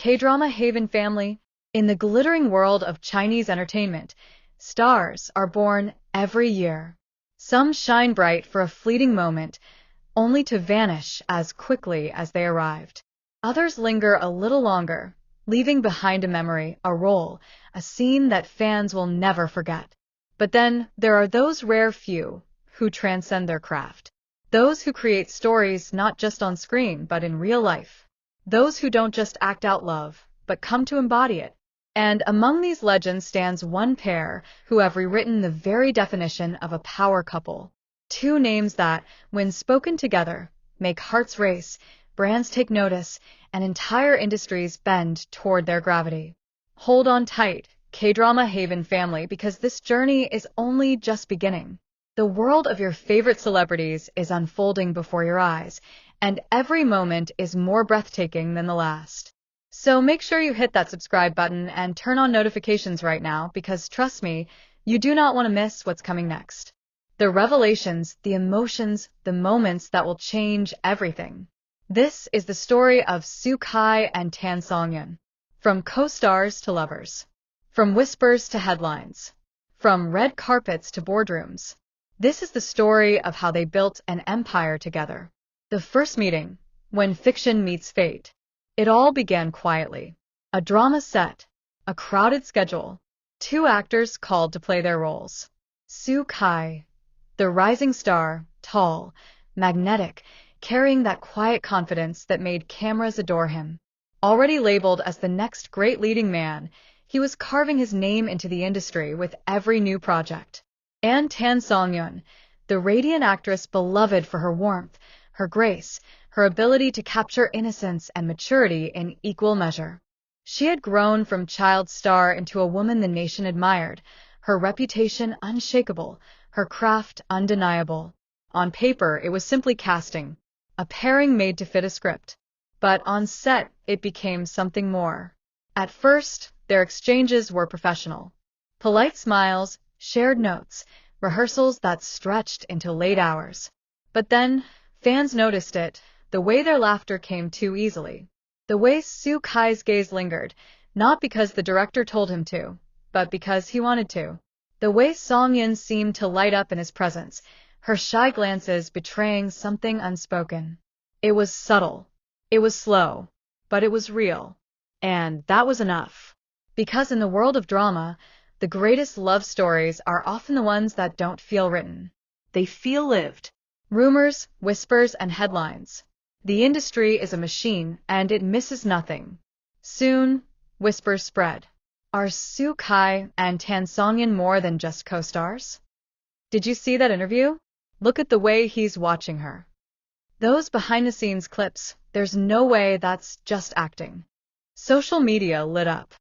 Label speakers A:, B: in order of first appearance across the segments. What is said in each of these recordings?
A: K-drama Haven family. In the glittering world of Chinese entertainment, stars are born every year. Some shine bright for a fleeting moment, only to vanish as quickly as they arrived. Others linger a little longer, leaving behind a memory, a role, a scene that fans will never forget. But then there are those rare few who transcend their craft. Those who create stories not just on screen but in real life. Those who don't just act out love, but come to embody it. And among these legends stands one pair who have rewritten the very definition of a power couple. Two names that, when spoken together, make hearts race, brands take notice, and entire industries bend toward their gravity. Hold on tight, K-drama Haven family, because this journey is only just beginning. The world of your favorite celebrities is unfolding before your eyes, and every moment is more breathtaking than the last. So make sure you hit that subscribe button and turn on notifications right now, because trust me, you do not want to miss what's coming next. The revelations, the emotions, the moments that will change everything. This is the story of Soo Kai and Tan Songyun. From co-stars to lovers. From whispers to headlines. From red carpets to boardrooms. This is the story of how they built an empire together. The first meeting, when fiction meets fate. It all began quietly. A drama set, a crowded schedule, two actors called to play their roles. Soo Kai, the rising star, tall, magnetic, carrying that quiet confidence that made cameras adore him. Already labeled as the next great leading man, he was carving his name into the industry with every new project. And Tan Songyun, the radiant actress beloved for her warmth, her grace, her ability to capture innocence and maturity in equal measure. She had grown from child star into a woman the nation admired, her reputation unshakable, her craft undeniable. On paper, it was simply casting, a pairing made to fit a script. But on set, it became something more. At first, their exchanges were professional. Polite smiles, shared notes, rehearsals that stretched into late hours. But then, fans noticed it. The way their laughter came too easily. The way Soo Kai's gaze lingered, not because the director told him to, but because he wanted to. The way Songyun seemed to light up in his presence, her shy glances betraying something unspoken. It was subtle. It was slow. But it was real. And that was enough. Because in the world of drama, the greatest love stories are often the ones that don't feel written. They feel lived. Rumors, whispers, and headlines. The industry is a machine, and it misses nothing. Soon, whispers spread. Are Soo Kai and Tan Songyun more than just co-stars? Did you see that interview? Look at the way he's watching her. Those behind-the-scenes clips, there's no way that's just acting. Social media lit up.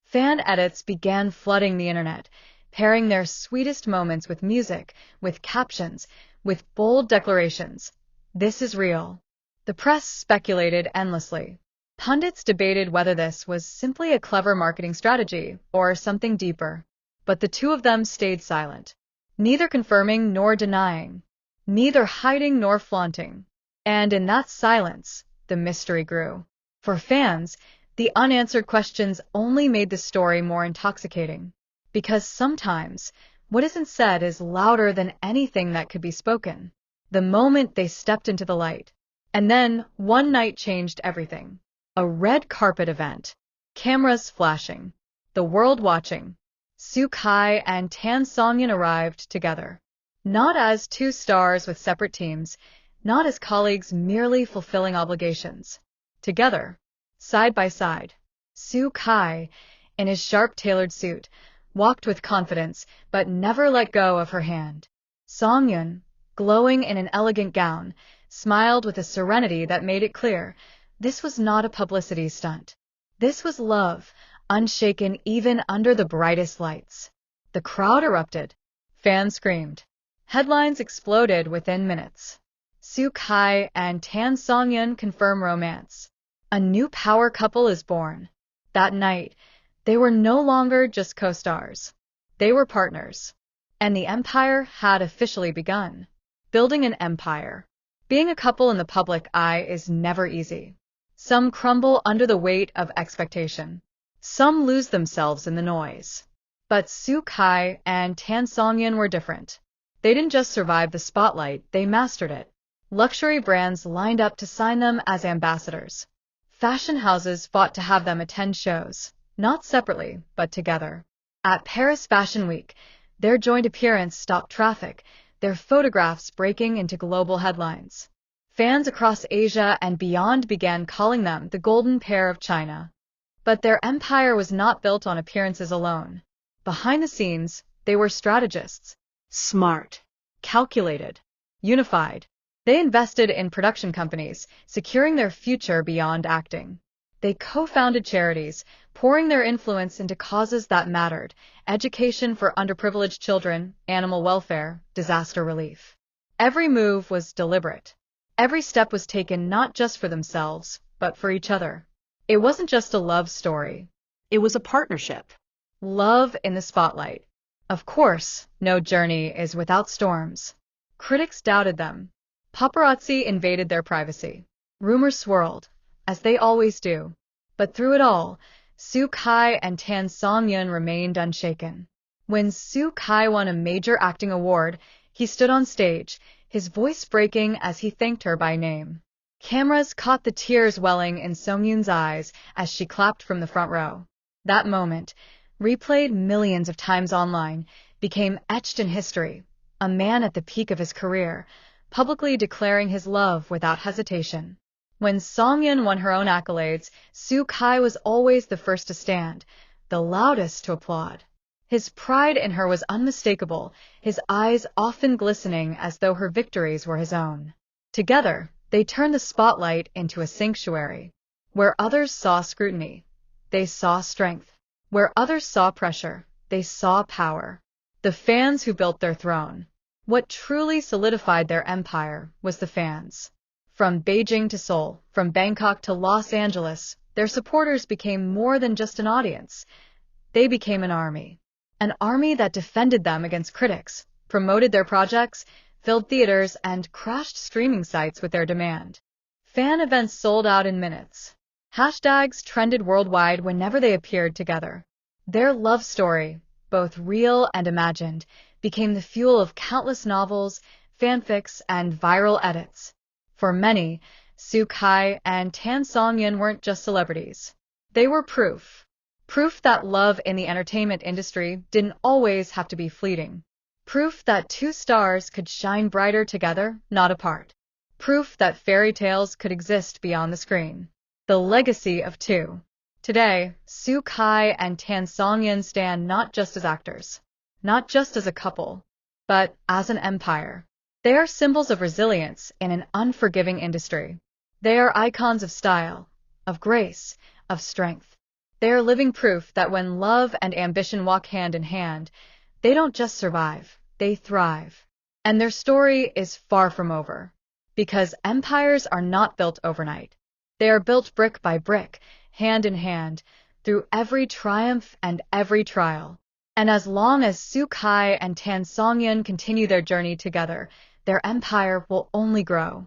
A: Fan edits began flooding the internet, pairing their sweetest moments with music, with captions, with bold declarations. This is real. The press speculated endlessly. Pundits debated whether this was simply a clever marketing strategy or something deeper. But the two of them stayed silent, neither confirming nor denying, neither hiding nor flaunting. And in that silence, the mystery grew. For fans, the unanswered questions only made the story more intoxicating. Because sometimes, what isn't said is louder than anything that could be spoken. The moment they stepped into the light. And then, one night changed everything. A red carpet event. Cameras flashing. The world watching. Soo Kai and Tan Songyun arrived together. Not as two stars with separate teams, not as colleagues merely fulfilling obligations. Together, side by side. Soo Kai, in his sharp-tailored suit, walked with confidence, but never let go of her hand. Songyun, glowing in an elegant gown, smiled with a serenity that made it clear this was not a publicity stunt. This was love, unshaken even under the brightest lights. The crowd erupted. Fans screamed. Headlines exploded within minutes. Soo Kai and Tan Songyun confirm romance. A new power couple is born. That night, they were no longer just co-stars. They were partners. And the empire had officially begun. Building an empire. Being a couple in the public eye is never easy. Some crumble under the weight of expectation. Some lose themselves in the noise. But Su Kai and Tan Songyun were different. They didn't just survive the spotlight, they mastered it. Luxury brands lined up to sign them as ambassadors. Fashion houses fought to have them attend shows, not separately, but together. At Paris Fashion Week, their joint appearance stopped traffic, their photographs breaking into global headlines. Fans across Asia and beyond began calling them the golden pair of China. But their empire was not built on appearances alone. Behind the scenes, they were strategists. Smart, calculated, unified. They invested in production companies, securing their future beyond acting. They co-founded charities, pouring their influence into causes that mattered: education for underprivileged children, animal welfare, disaster relief. Every move was deliberate. Every step was taken not just for themselves, but for each other. It wasn't just a love story. It was a partnership. Love in the spotlight. Of course, no journey is without storms. Critics doubted them. Paparazzi invaded their privacy. Rumors swirled, as they always do. But through it all, Su Kai and Tan Songyun remained unshaken. When Su Kai won a major acting award, he stood on stage, his voice breaking as he thanked her by name. Cameras caught the tears welling in Songyun's eyes as she clapped from the front row. That moment, replayed millions of times online, became etched in history. A man at the peak of his career, publicly declaring his love without hesitation. When Songyun won her own accolades, Su Kai was always the first to stand, the loudest to applaud. His pride in her was unmistakable, his eyes often glistening as though her victories were his own. Together, they turned the spotlight into a sanctuary. Where others saw scrutiny, they saw strength. Where others saw pressure, they saw power. The fans who built their throne. What truly solidified their empire was the fans. From Beijing to Seoul, from Bangkok to Los Angeles, their supporters became more than just an audience. They became an army. An army that defended them against critics, promoted their projects, filled theaters, and crashed streaming sites with their demand. Fan events sold out in minutes. Hashtags trended worldwide whenever they appeared together. Their love story, both real and imagined, became the fuel of countless novels, fanfics, and viral edits. For many, Su Kai and Tan Songyun weren't just celebrities. They were proof. Proof that love in the entertainment industry didn't always have to be fleeting. Proof that two stars could shine brighter together, not apart. Proof that fairy tales could exist beyond the screen. The legacy of two. Today, Su Kai and Tan Songyun stand not just as actors, not just as a couple, but as an empire. They are symbols of resilience in an unforgiving industry. They are icons of style, of grace, of strength. They are living proof that when love and ambition walk hand in hand, they don't just survive, they thrive. And their story is far from over. Because empires are not built overnight. They are built brick by brick, hand in hand, through every triumph and every trial. And as long as Su Kai and Tan Songyun continue their journey together, their empire will only grow.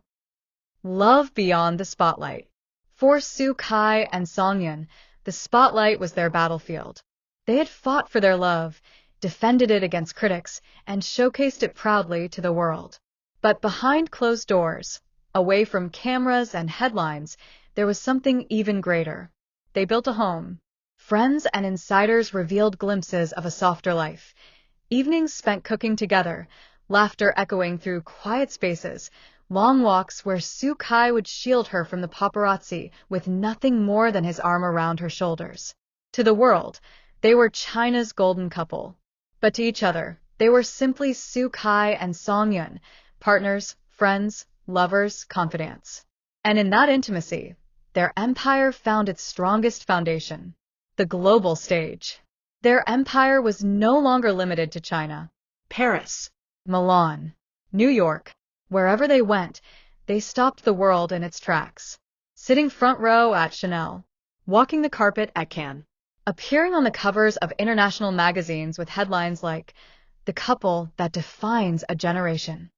A: Love beyond the spotlight. For Su Kai and Songyun, the spotlight was their battlefield. They had fought for their love, defended it against critics, and showcased it proudly to the world. But behind closed doors, away from cameras and headlines, there was something even greater. They built a home. Friends and insiders revealed glimpses of a softer life. Evenings spent cooking together, laughter echoing through quiet spaces, long walks where Su Kai would shield her from the paparazzi with nothing more than his arm around her shoulders. To the world, they were China's golden couple. But to each other, they were simply Su Kai and Songyun, partners, friends, lovers, confidants. And in that intimacy, their empire found its strongest foundation. The global stage. Their empire was no longer limited to China. Paris, Milan, New York. Wherever they went, they stopped the world in its tracks. Sitting front row at Chanel, walking the carpet at Cannes, appearing on the covers of international magazines with headlines like, "The couple that defines a generation."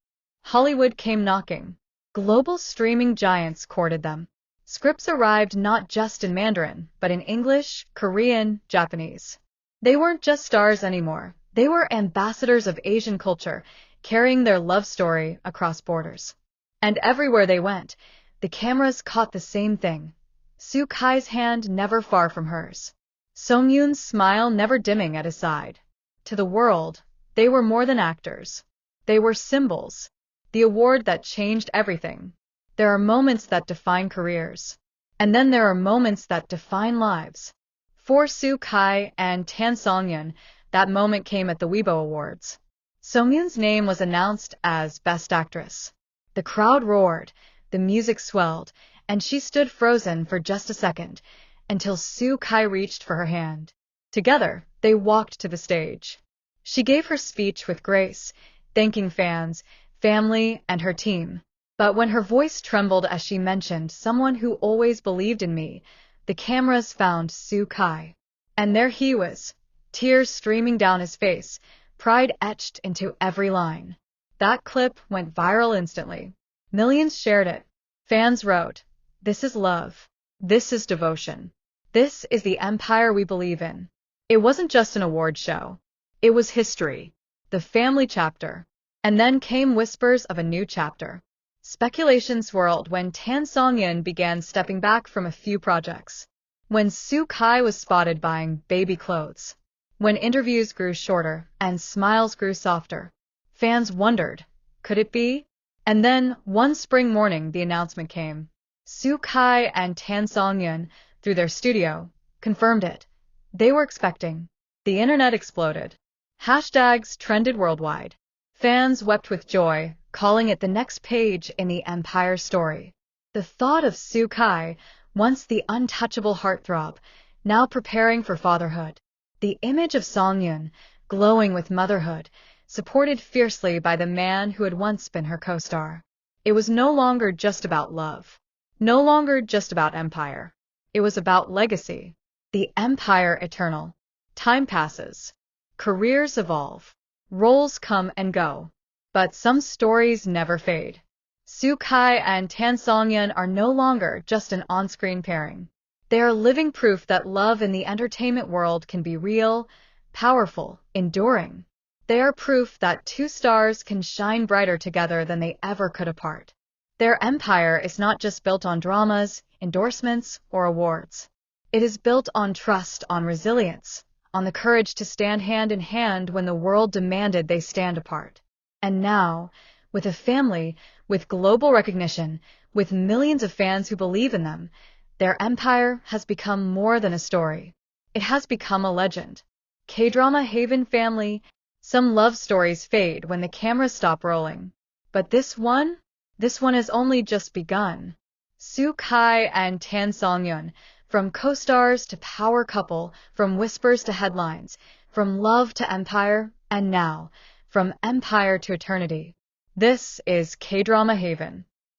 A: Hollywood came knocking. Global streaming giants courted them. Scripts arrived not just in Mandarin, but in English, Korean, Japanese. They weren't just stars anymore. They were ambassadors of Asian culture, carrying their love story across borders. And everywhere they went, the cameras caught the same thing. Soo Kai's hand never far from hers. Songyun's smile never dimming at his side. To the world, they were more than actors. They were symbols. The award that changed everything. There are moments that define careers. And then there are moments that define lives. For Soo Kai and Songyun, that moment came at the Weibo Awards. Songyun's name was announced as Best Actress. The crowd roared, the music swelled, and she stood frozen for just a second, until Soo Kai reached for her hand. Together, they walked to the stage. She gave her speech with grace, thanking fans, family, and her team. But when her voice trembled as she mentioned someone who always believed in me, the cameras found Soo Kai. And there he was, tears streaming down his face, pride etched into every line. That clip went viral instantly. Millions shared it. Fans wrote, "This is love. This is devotion. This is the empire we believe in." It wasn't just an award show. It was history. The family chapter. And then came whispers of a new chapter. Speculation swirled when Songyun began stepping back from a few projects. When Soo Kai was spotted buying baby clothes. When interviews grew shorter and smiles grew softer. Fans wondered, could it be? And then, one spring morning, the announcement came. Soo Kai and Songyun, through their studio, confirmed it. They were expecting. The internet exploded. Hashtags trended worldwide. Fans wept with joy, calling it the next page in the Empire story. The thought of Soo Kai, once the untouchable heartthrob, now preparing for fatherhood. The image of Songyun, glowing with motherhood, supported fiercely by the man who had once been her co-star. It was no longer just about love. No longer just about empire. It was about legacy. The empire eternal. Time passes. Careers evolve. Roles come and go. But some stories never fade. Soo Kai and Songyun are no longer just an on-screen pairing. They are living proof that love in the entertainment world can be real, powerful, enduring. They are proof that two stars can shine brighter together than they ever could apart. Their empire is not just built on dramas, endorsements, or awards. It is built on trust, on resilience, on the courage to stand hand in hand when the world demanded they stand apart. And now, with a family, with global recognition, with millions of fans who believe in them, their empire has become more than a story. It has become a legend. K-drama Haven family, some love stories fade when the cameras stop rolling. But this one has only just begun. Soo Kai and Songyun, from co-stars to power couple, from whispers to headlines, from love to empire, and now, from empire to eternity. This is K-drama Haven.